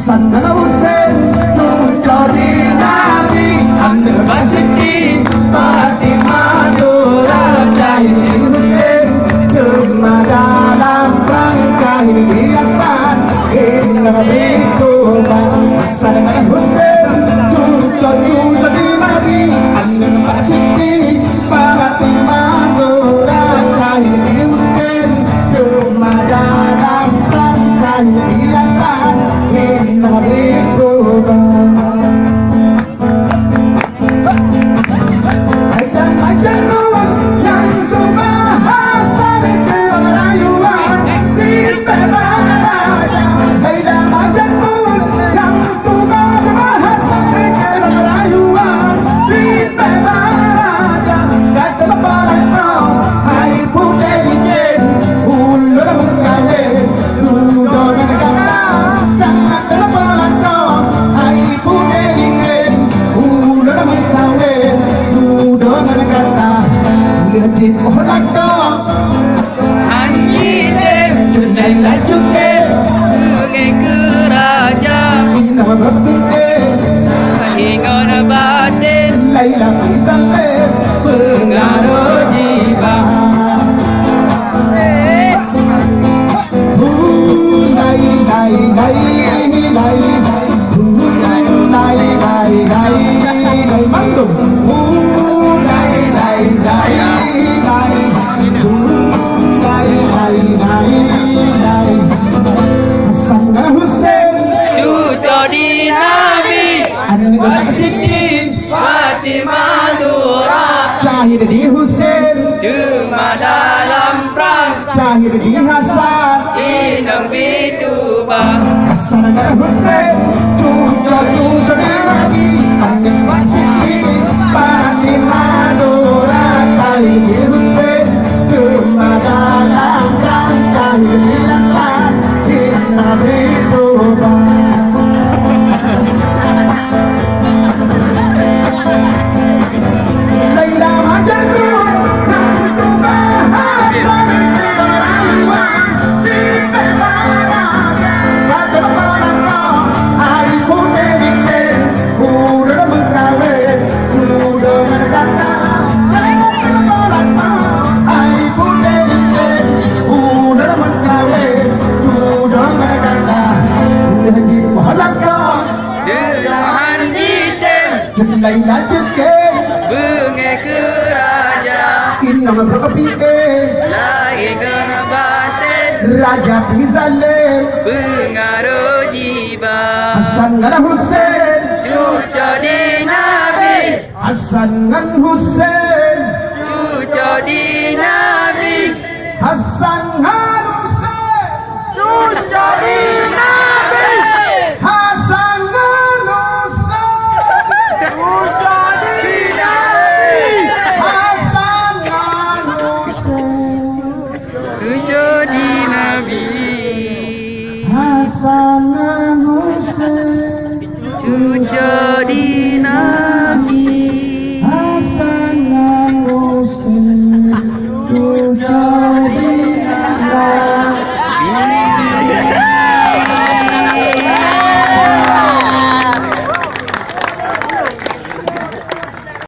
Hasan dan Hussein jadi nabi, Anda Basiti Fatimah Nurul Jahid Hussein cuma dalam rangka hiasan indah itu Hasan dan Hussein jadi nabi, Anda Basiti Fatimah Nurul Jahid Hussein cuma dalam rangka hiasan indah itu. Di pohon Anji dem Tunai laju ke Sungai ke raja Indah berpikir Hingga nabatin Laila kita lep Pengaruh jiwa Nai nai nai nai Nai nai nai nai Mandum Nai nai nai Hasan dan Hussein jadi nabi, Anda Basiti Fatimah Nurul Jahid di Hussein cuma dalam perang Jahid di Hasan inang bituba. Hasan dan Hussein jadi nabi, Anda Basiti Fatimah Nurul Jahid di Hussein cuma dalam rangka hiasan indah bituba. Laila Majnun nantu bahasa Melayu di Pemana kata mana ai putih udah berkawin udah kata ai putih udah berkawin udah kata haji pahalaka dengan hitam Laila cekek bunga ke raja inna berpike lagi kena batin raja pizale pengaruh jiwa. Hasan dan Hussein cucu di nabi, Hasan dan Hussein cucu di nabi, Hasan dan Hussein cucu di nabi, Hasan dan Hussein cucu di nabi, Hasan dan Hussein cucu di nabi, Hasan dan Hussein cucu di nabi.